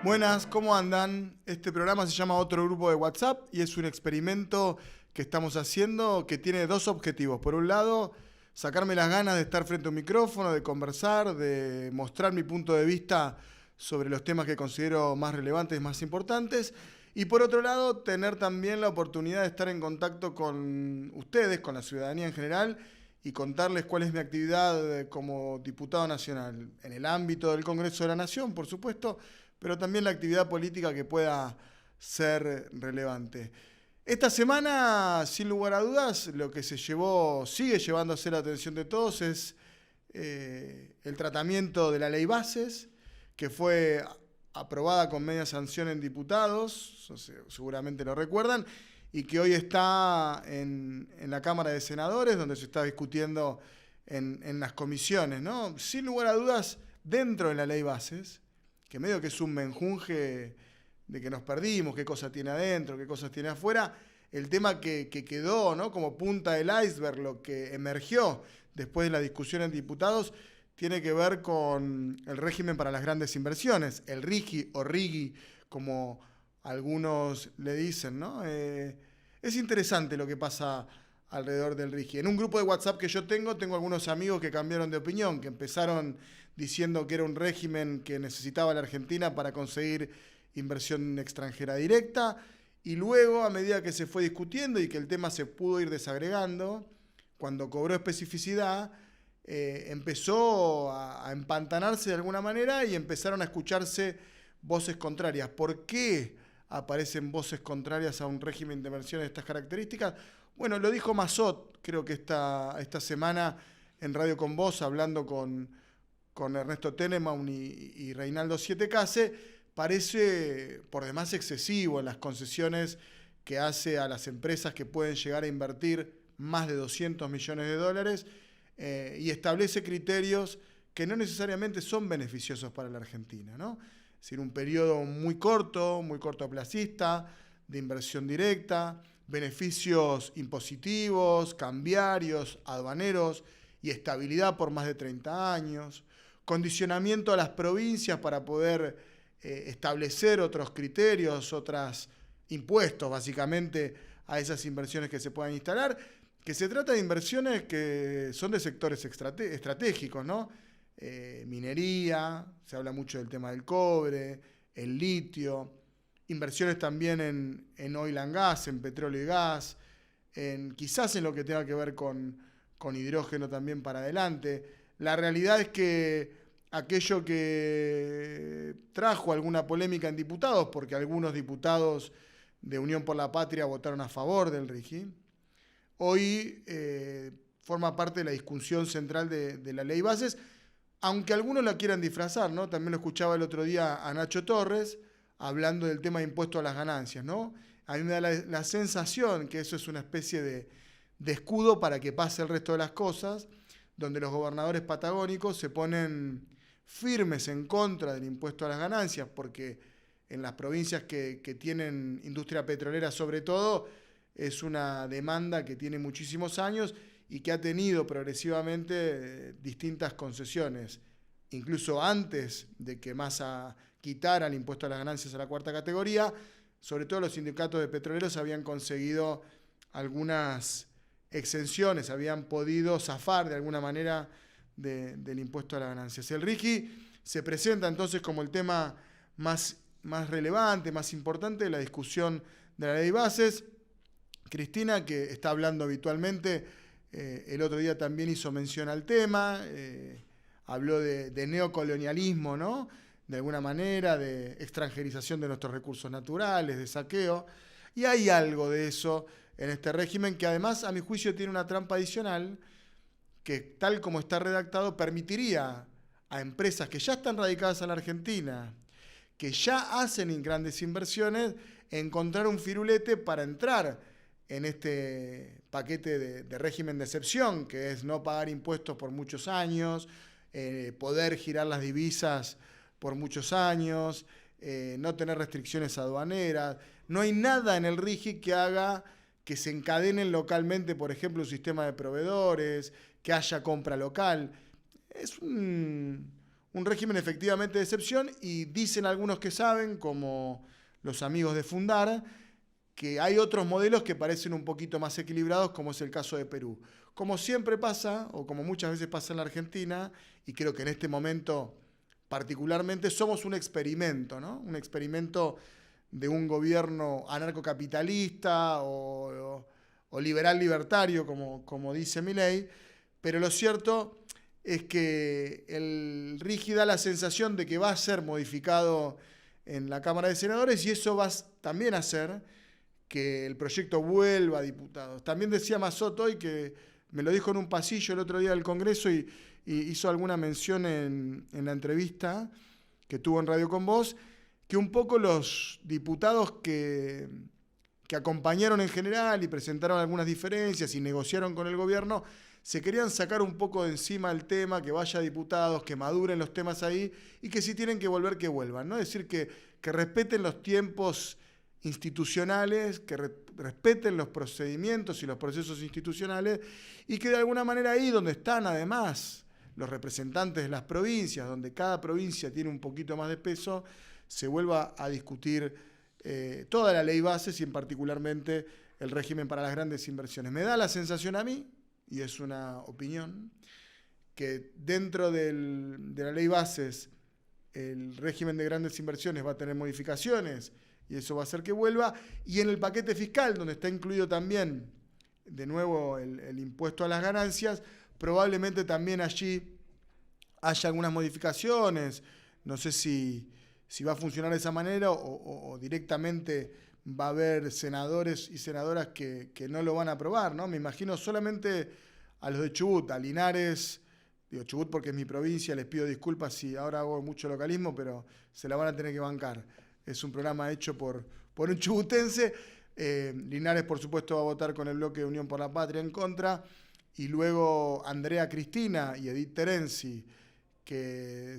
Buenas, ¿cómo andan? Este programa se llama Otro Grupo de WhatsApp y es un experimento que estamos haciendo que tiene dos objetivos. Por un lado, sacarme las ganas de estar frente a un micrófono, de conversar, de mostrar mi punto de vista sobre los temas que considero más relevantes, más importantes. Y por otro lado, tener también la oportunidad de estar en contacto con ustedes, con la ciudadanía en general, y contarles cuál es mi actividad como diputado nacional, en el ámbito del Congreso de la Nación, por supuesto, pero también la actividad política que pueda ser relevante. Esta semana, sin lugar a dudas, lo que sigue llevándose la atención de todos es el tratamiento de la ley Bases, que fue aprobada con media sanción en diputados, seguramente lo recuerdan, y que hoy está en la Cámara de Senadores, donde se está discutiendo en las comisiones, ¿no? Sin lugar a dudas, dentro de la ley Bases, que medio que es un menjunje de que nos perdimos, qué cosa tiene adentro, qué cosas tiene afuera, el tema que quedó, ¿no?, como punta del iceberg, lo que emergió después de la discusión en diputados, tiene que ver con el régimen para las grandes inversiones, el RIGI o RIGI, como algunos le dicen, ¿no? Es interesante lo que pasa alrededor del RIGI. En un grupo de WhatsApp que yo tengo algunos amigos que cambiaron de opinión, que empezaron diciendo que era un régimen que necesitaba la Argentina para conseguir inversión extranjera directa, y luego, a medida que se fue discutiendo y que el tema se pudo ir desagregando, cuando cobró especificidad, empezó a empantanarse de alguna manera y empezaron a escucharse voces contrarias. ¿Por qué aparecen voces contrarias a un régimen de inversión de estas características? Bueno, lo dijo Massot, creo que esta semana en Radio Con Voz, hablando con Ernesto Tenenbaum y Reinaldo Siete Case. Parece por demás excesivo en las concesiones que hace a las empresas que pueden llegar a invertir más de 200 millones de dólares y establece criterios que no necesariamente son beneficiosos para la Argentina, ¿no? Es decir, un periodo muy cortoplacista, de inversión directa, beneficios impositivos, cambiarios, aduaneros y estabilidad por más de 30 años, condicionamiento a las provincias para poder establecer otros criterios, otros impuestos básicamente a esas inversiones que se puedan instalar, que se trata de inversiones que son de sectores estratégicos, ¿no? Minería, se habla mucho del tema del cobre, el litio, inversiones también en oil and gas, en petróleo y gas, quizás en lo que tenga que ver con hidrógeno también para adelante. La realidad es que aquello que trajo alguna polémica en diputados, porque algunos diputados de Unión por la Patria votaron a favor del RIGI, hoy forma parte de la discusión central de la ley Bases, aunque algunos la quieran disfrazar, ¿no? También lo escuchaba el otro día a Nacho Torres hablando del tema de impuesto a las ganancias, ¿no? A mí me da la sensación que eso es una especie de escudo para que pase el resto de las cosas, donde los gobernadores patagónicos se ponen firmes en contra del impuesto a las ganancias, porque en las provincias que tienen industria petrolera sobre todo, es una demanda que tiene muchísimos años y que ha tenido progresivamente distintas concesiones, incluso antes de que Massa quitara el impuesto a las ganancias a la cuarta categoría. Sobre todo los sindicatos de petroleros habían conseguido algunas exenciones, habían podido zafar de alguna manera del impuesto a las ganancias. El RIGI se presenta entonces como el tema más relevante, más importante de la discusión de la ley Bases. Cristina, que está hablando habitualmente, el otro día también hizo mención al tema, habló de neocolonialismo, ¿no?, de alguna manera, de extranjerización de nuestros recursos naturales, de saqueo, y hay algo de eso en este régimen que además, a mi juicio, tiene una trampa adicional que, tal como está redactado, permitiría a empresas que ya están radicadas en la Argentina, que ya hacen grandes inversiones, encontrar un firulete para entrar en este paquete de régimen de excepción, que es no pagar impuestos por muchos años, poder girar las divisas por muchos años, no tener restricciones aduaneras. No hay nada en el RIGI que haga que se encadenen localmente, por ejemplo, un sistema de proveedores, que haya compra local. Es un un régimen efectivamente de excepción, y dicen algunos que saben, como los amigos de Fundar, que hay otros modelos que parecen un poquito más equilibrados, como es el caso de Perú. Como siempre pasa, o como muchas veces pasa en la Argentina, y creo que en este momento particularmente somos un experimento, ¿no? Un experimento de un gobierno anarcocapitalista o liberal libertario, como dice Milei, pero lo cierto es que el RIGI da la sensación de que va a ser modificado en la Cámara de Senadores, y eso va también a hacer que el proyecto vuelva a diputados. También decía Mazzotto hoy, que me lo dijo en un pasillo el otro día del Congreso, y hizo alguna mención en la entrevista que tuvo en Radio Con Vos, que un poco los diputados que acompañaron en general y presentaron algunas diferencias y negociaron con el gobierno, se querían sacar un poco de encima el tema, que vaya diputados, que maduren los temas ahí, y que si tienen que volver, que vuelvan, ¿no? Es decir, que respeten los tiempos institucionales, que respeten los procedimientos y los procesos institucionales, y que de alguna manera ahí donde están además los representantes de las provincias, donde cada provincia tiene un poquito más de peso, se vuelva a discutir toda la ley bases, y en particularmente el régimen para las grandes inversiones. Me da la sensación a mí, y es una opinión, que dentro de la ley bases el régimen de grandes inversiones va a tener modificaciones, y eso va a hacer que vuelva, y en el paquete fiscal, donde está incluido también de nuevo el impuesto a las ganancias, probablemente también allí haya algunas modificaciones. No sé si va a funcionar de esa manera, o directamente va a haber senadores y senadoras que no lo van a aprobar, ¿no? Me imagino solamente a los de Chubut, a Linares, digo Chubut porque es mi provincia, les pido disculpas si ahora hago mucho localismo, pero se la van a tener que bancar. Es un programa hecho por un chubutense. Linares, por supuesto, va a votar con el bloque de Unión por la Patria en contra, y luego Andrea Cristina y Edith Terenzi, que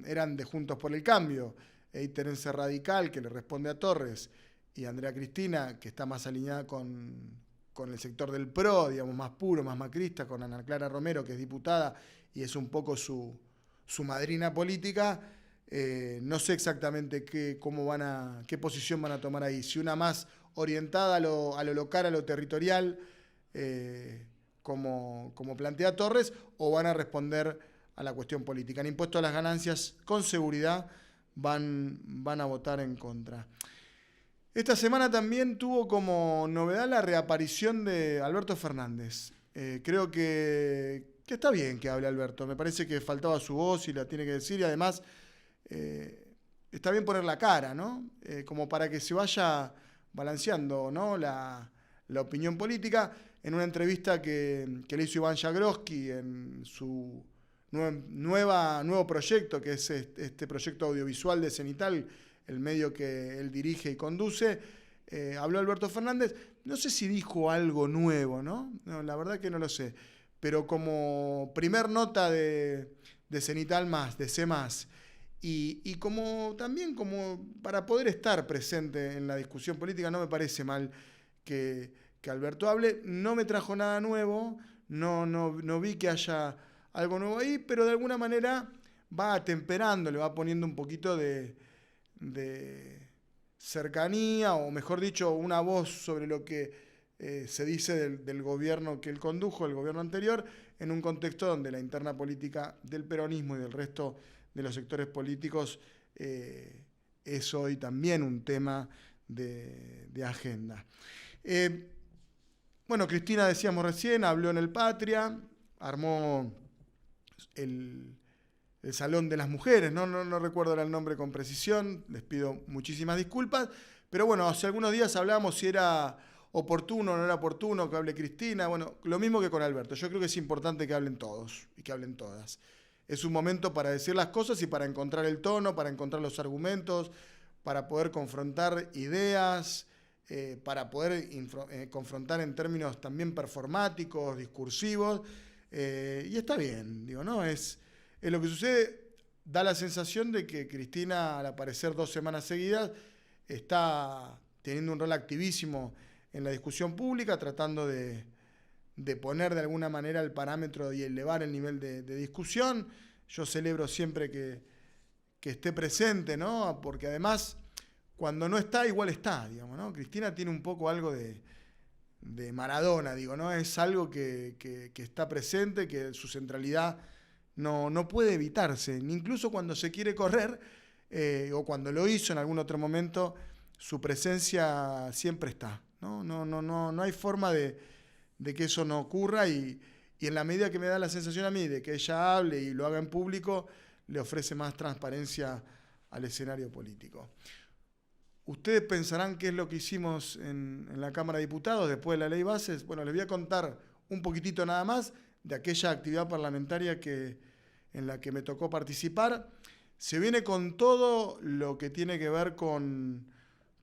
eran de Juntos por el Cambio. Edith Terenzi radical, que le responde a Torres, y Andrea Cristina, que está más alineada con el sector del PRO, digamos, más puro, más macrista, con Ana Clara Romero, que es diputada y es un poco su madrina política. No sé exactamente qué posición van a tomar ahí. Si una más orientada a lo local, a lo territorial, como plantea Torres, o van a responder a la cuestión política. En impuesto a las ganancias, con seguridad, van a votar en contra. Esta semana también tuvo como novedad la reaparición de Alberto Fernández. Creo que está bien que hable Alberto. Me parece que faltaba su voz y la tiene que decir, y además está bien poner la cara, ¿no? Como para que se vaya balanceando, ¿no? la opinión política. En una entrevista que le hizo Iván Jagroski en su nuevo proyecto, que es este proyecto audiovisual de Cenital, el medio que él dirige y conduce, habló Alberto Fernández. No sé si dijo algo nuevo, ¿no? No, la verdad que no lo sé. Pero como primer nota de Cenital más, de C+, y como también como para poder estar presente en la discusión política, no me parece mal que Alberto hable. No me trajo nada nuevo, no vi que haya algo nuevo ahí, pero de alguna manera va atemperando, le va poniendo un poquito de cercanía, o mejor dicho, una voz sobre lo que se dice del gobierno que él condujo, el gobierno anterior, en un contexto donde la interna política del peronismo y del resto de los sectores políticos es hoy también un tema de agenda. Bueno, Cristina, decíamos recién, habló en el Patria, armó el Salón de las Mujeres, no recuerdo ahora el nombre con precisión, les pido muchísimas disculpas, pero bueno, hace algunos días hablábamos si era oportuno o no era oportuno que hable Cristina. Bueno, lo mismo que con Alberto, yo creo que es importante que hablen todos y que hablen todas. Es un momento para decir las cosas y para encontrar el tono, para encontrar los argumentos, para poder confrontar ideas, para poder confrontar en términos también performáticos, discursivos, y está bien, digo, ¿no? Es lo que sucede. Da la sensación de que Cristina, al aparecer 2 semanas seguidas, está teniendo un rol activísimo en la discusión pública, tratando de poner de alguna manera el parámetro y elevar el nivel de discusión. yo celebro siempre que esté presente, ¿no? Porque además, cuando no está, igual está, digamos, ¿no? Cristina tiene un poco algo de Maradona, digo, ¿no? Es algo que está presente, que su centralidad no puede evitarse. Incluso cuando se quiere correr, o cuando lo hizo en algún otro momento, su presencia siempre está, ¿no? No hay forma de que eso no ocurra y en la medida que me da la sensación a mí de que ella hable y lo haga en público, le ofrece más transparencia al escenario político. Ustedes pensarán qué es lo que hicimos en la Cámara de Diputados después de la ley bases. Bueno, les voy a contar un poquitito nada más de aquella actividad parlamentaria en la que me tocó participar. Se viene con todo lo que tiene que ver con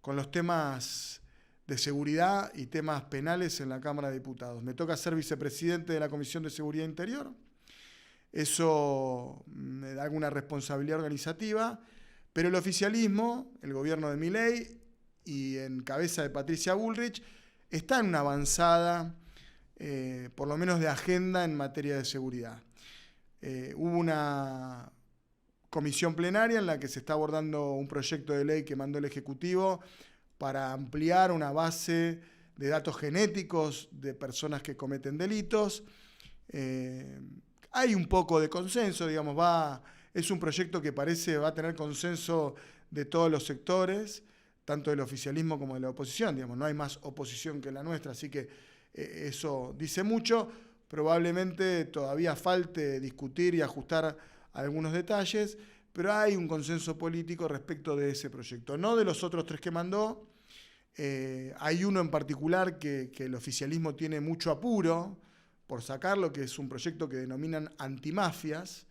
los temas de seguridad y temas penales en la Cámara de Diputados. Me toca ser vicepresidente de la Comisión de Seguridad Interior. Eso me da alguna responsabilidad organizativa, pero el oficialismo, el gobierno de Milei y en cabeza de Patricia Bullrich, está en una avanzada, por lo menos de agenda en materia de seguridad. Hubo una comisión plenaria en la que se está abordando un proyecto de ley que mandó el Ejecutivo para ampliar una base de datos genéticos de personas que cometen delitos. Hay un poco de consenso, digamos, es un proyecto que parece va a tener consenso de todos los sectores, tanto del oficialismo como de la oposición, digamos, no hay más oposición que la nuestra, así que eso dice mucho. Probablemente todavía falte discutir y ajustar algunos detalles, pero hay un consenso político respecto de ese proyecto, no de los otros tres que mandó. Hay uno en particular que el oficialismo tiene mucho apuro por sacarlo, que es un proyecto que denominan antimafias,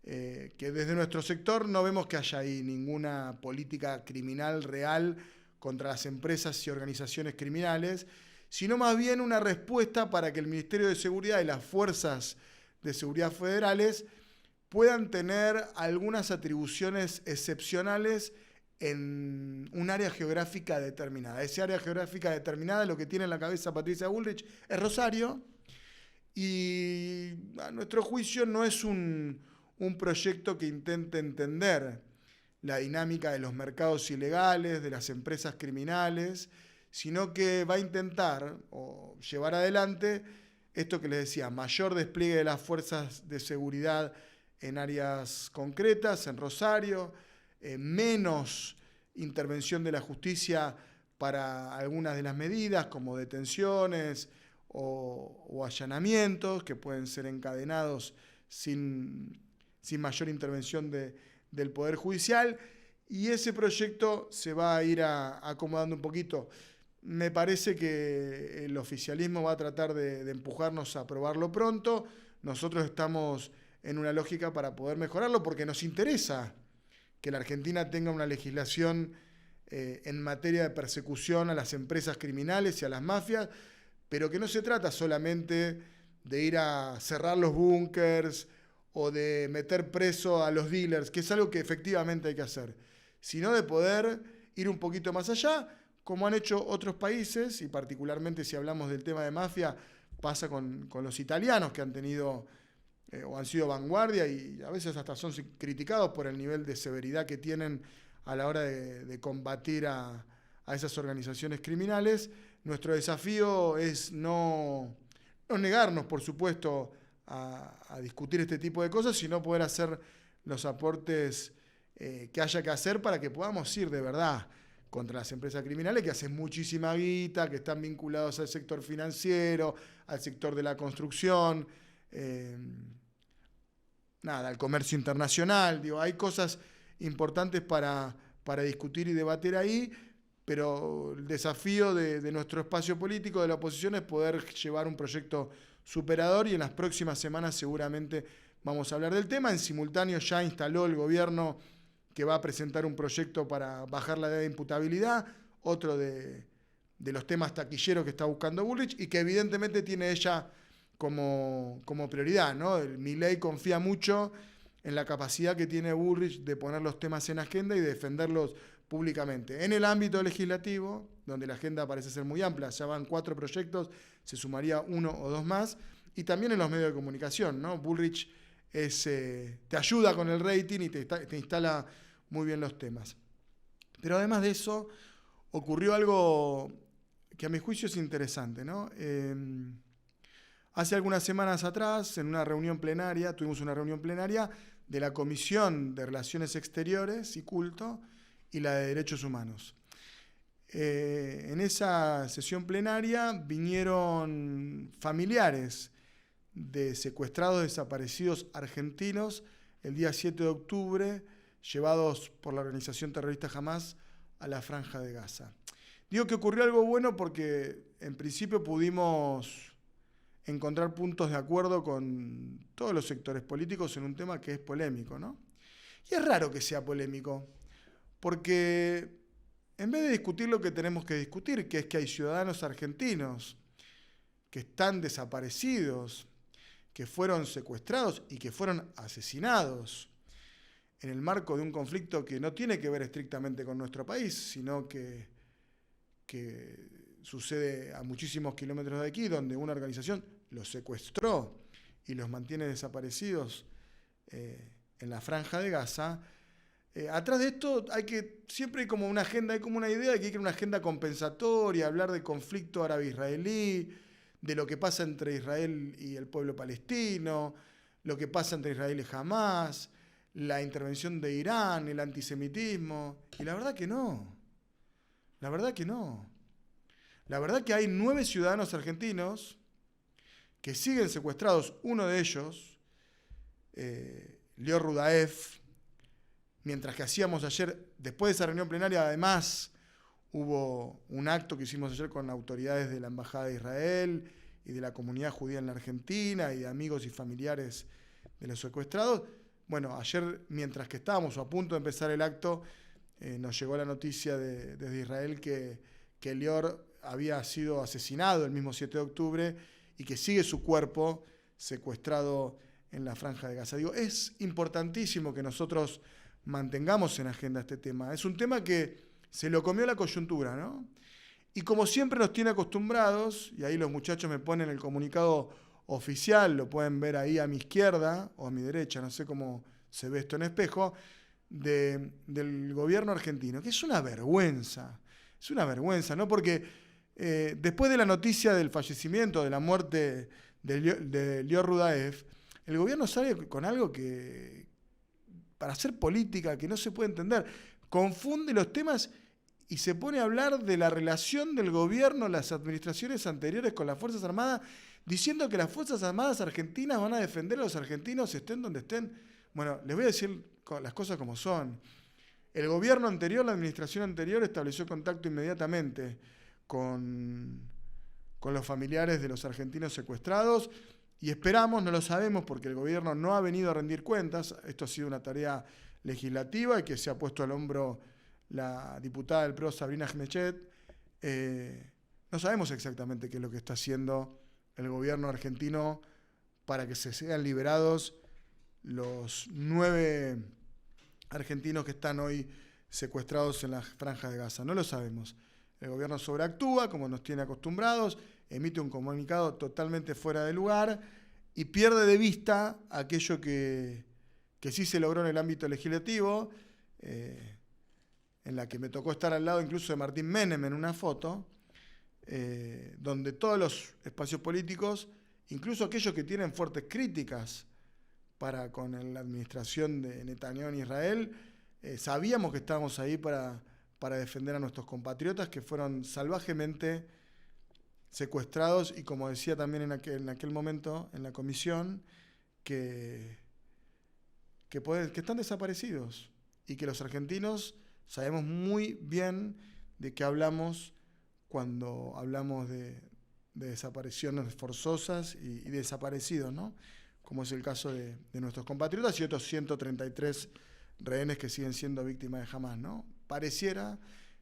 que desde nuestro sector no vemos que haya ahí ninguna política criminal real contra las empresas y organizaciones criminales, sino más bien una respuesta para que el Ministerio de Seguridad y las fuerzas de seguridad federales puedan tener algunas atribuciones excepcionales en un área geográfica determinada. Ese área geográfica determinada, lo que tiene en la cabeza Patricia Bullrich, es Rosario, y a nuestro juicio no es un proyecto que intente entender la dinámica de los mercados ilegales, de las empresas criminales, sino que va a intentar llevar adelante esto que les decía, mayor despliegue de las fuerzas de seguridad en áreas concretas, en Rosario, menos intervención de la justicia para algunas de las medidas, como detenciones o allanamientos, que pueden ser encadenados sin mayor intervención del Poder Judicial, y ese proyecto se va a ir acomodando un poquito. Me parece que el oficialismo va a tratar de empujarnos a aprobarlo pronto. Nosotros estamos en una lógica para poder mejorarlo, porque nos interesa que la Argentina tenga una legislación en materia de persecución a las empresas criminales y a las mafias, pero que no se trata solamente de ir a cerrar los búnkers o de meter preso a los dealers, que es algo que efectivamente hay que hacer, sino de poder ir un poquito más allá, como han hecho otros países, y particularmente si hablamos del tema de mafia, pasa con los italianos, que han tenido o han sido vanguardia y a veces hasta son criticados por el nivel de severidad que tienen a la hora de combatir a esas organizaciones criminales. Nuestro desafío es no negarnos, por supuesto, a discutir este tipo de cosas, sino poder hacer los aportes que haya que hacer para que podamos ir de verdad contra las empresas criminales que hacen muchísima guita, que están vinculados al sector financiero, al sector de la construcción, al comercio internacional. Digo, hay cosas importantes para discutir y debatir ahí, pero el desafío de nuestro espacio político, de la oposición, es poder llevar un proyecto superador, y en las próximas semanas seguramente vamos a hablar del tema. En simultáneo ya instaló el gobierno que va a presentar un proyecto para bajar la edad de imputabilidad, otro de los temas taquilleros que está buscando Bullrich y que evidentemente tiene ella como prioridad, ¿no? Milei confía mucho en la capacidad que tiene Bullrich de poner los temas en agenda y de defenderlos públicamente. En el ámbito legislativo, donde la agenda parece ser muy amplia, ya van 4 proyectos, se sumaría 1 o 2 más, y también en los medios de comunicación, ¿no? Bullrich te ayuda con el rating y te instala muy bien los temas. Pero además de eso, ocurrió algo que a mi juicio es interesante, ¿no? Hace algunas semanas atrás, tuvimos una reunión plenaria de la Comisión de Relaciones Exteriores y Culto y la de Derechos Humanos. En esa sesión plenaria vinieron familiares de secuestrados desaparecidos argentinos el día 7 de octubre, llevados por la organización terrorista Hamás a la Franja de Gaza. Digo que ocurrió algo bueno porque en principio pudimos encontrar puntos de acuerdo con todos los sectores políticos en un tema que es polémico, ¿no? Y es raro que sea polémico, porque en vez de discutir lo que tenemos que discutir, que es que hay ciudadanos argentinos que están desaparecidos, que fueron secuestrados y que fueron asesinados en el marco de un conflicto que no tiene que ver estrictamente con nuestro país, sino que sucede a muchísimos kilómetros de aquí, donde una organización los secuestró y los mantiene desaparecidos en la Franja de Gaza. Atrás de esto siempre hay como una agenda, hay como una idea de que hay que una agenda compensatoria, hablar de conflicto árabe-israelí, de lo que pasa entre Israel y el pueblo palestino, lo que pasa entre Israel y Hamás, la intervención de Irán, el antisemitismo. Y la verdad que no. La verdad que no. La verdad que hay 9 ciudadanos argentinos que siguen secuestrados. Uno de ellos, Lior Rudaev, mientras que hacíamos ayer, después de esa reunión plenaria, además hubo un acto que hicimos ayer con autoridades de la Embajada de Israel y de la comunidad judía en la Argentina y de amigos y familiares de los secuestrados. Bueno, ayer, mientras que estábamos a punto de empezar el acto, nos llegó la noticia desde Israel que Lior había sido asesinado el mismo 7 de octubre y que sigue su cuerpo secuestrado en la Franja de Gaza. Digo, es importantísimo que nosotros mantengamos en agenda este tema. Es un tema que se lo comió la coyuntura, ¿no? Y como siempre nos tiene acostumbrados, y ahí los muchachos me ponen el comunicado oficial, lo pueden ver ahí a mi izquierda o a mi derecha, no sé cómo se ve esto en espejo, del gobierno argentino, que es una vergüenza, ¿no? Porque después de la noticia del fallecimiento, de la muerte de Lior Rudaev, el gobierno sale con algo que, para hacer política, que no se puede entender, confunde los temas y se pone a hablar de la relación del gobierno, las administraciones anteriores con las Fuerzas Armadas, diciendo que las Fuerzas Armadas argentinas van a defender a los argentinos estén donde estén. Bueno, les voy a decir las cosas como son. El gobierno anterior, la administración anterior, estableció contacto inmediatamente con los familiares de los argentinos secuestrados y esperamos, no lo sabemos porque el gobierno no ha venido a rendir cuentas, esto ha sido una tarea legislativa y que se ha puesto al hombro la diputada del PRO, Sabrina Genechet. No sabemos exactamente qué es lo que está haciendo el gobierno argentino para que se sean liberados los 9 argentinos que están hoy secuestrados en la Franja de Gaza. No lo sabemos. El gobierno sobreactúa, como nos tiene acostumbrados, emite un comunicado totalmente fuera de lugar y pierde de vista aquello que sí se logró en el ámbito legislativo, en la que me tocó estar al lado incluso de Martín Menem en una foto, donde todos los espacios políticos, incluso aquellos que tienen fuertes críticas con la administración de Netanyahu en Israel, sabíamos que estábamos ahí para defender a nuestros compatriotas que fueron salvajemente secuestrados y, como decía también en aquel momento en la comisión, que están desaparecidos y que los argentinos sabemos muy bien de qué hablamos cuando hablamos de desapariciones forzosas y desaparecidos, ¿no? Como es el caso de nuestros compatriotas y otros 133 rehenes que siguen siendo víctimas de Hamás, ¿no? Pareciera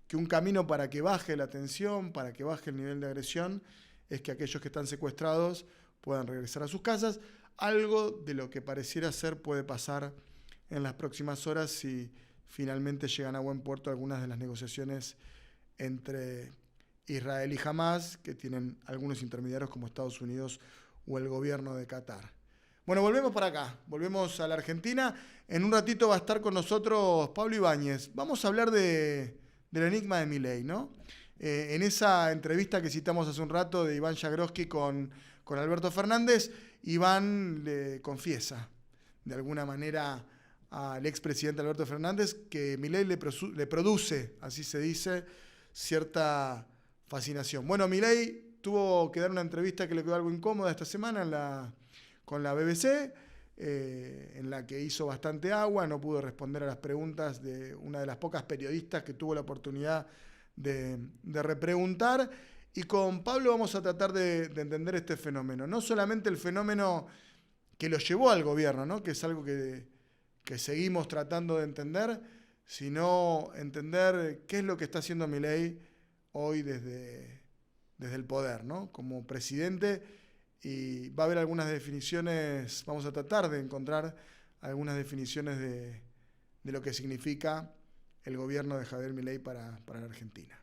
que un camino para que baje la tensión, para que baje el nivel de agresión, es que aquellos que están secuestrados puedan regresar a sus casas. Algo de lo que pareciera ser puede pasar en las próximas horas si finalmente llegan a buen puerto algunas de las negociaciones entre Israel y Hamás, que tienen algunos intermediarios como Estados Unidos o el gobierno de Qatar. Bueno, volvemos para acá, volvemos a la Argentina. En un ratito va a estar con nosotros Pablo Ibáñez. Vamos a hablar del enigma de Milei, ¿no? En esa entrevista que citamos hace un rato de Iván Jagroski con Alberto Fernández, Iván le confiesa de alguna manera al expresidente Alberto Fernández que Milei le produce, así se dice, cierta fascinación. Bueno, Milei tuvo que dar una entrevista que le quedó algo incómoda esta semana con la BBC, en la que hizo bastante agua, no pudo responder a las preguntas de una de las pocas periodistas que tuvo la oportunidad de repreguntar. Y con Pablo vamos a tratar de entender este fenómeno. No solamente el fenómeno que lo llevó al gobierno, ¿no? Que es algo que seguimos tratando de entender, sino entender qué es lo que está haciendo Milei hoy desde el poder, ¿no? Como presidente. Y va a haber algunas definiciones, vamos a tratar de encontrar algunas definiciones de lo que significa el gobierno de Javier Milei para la Argentina.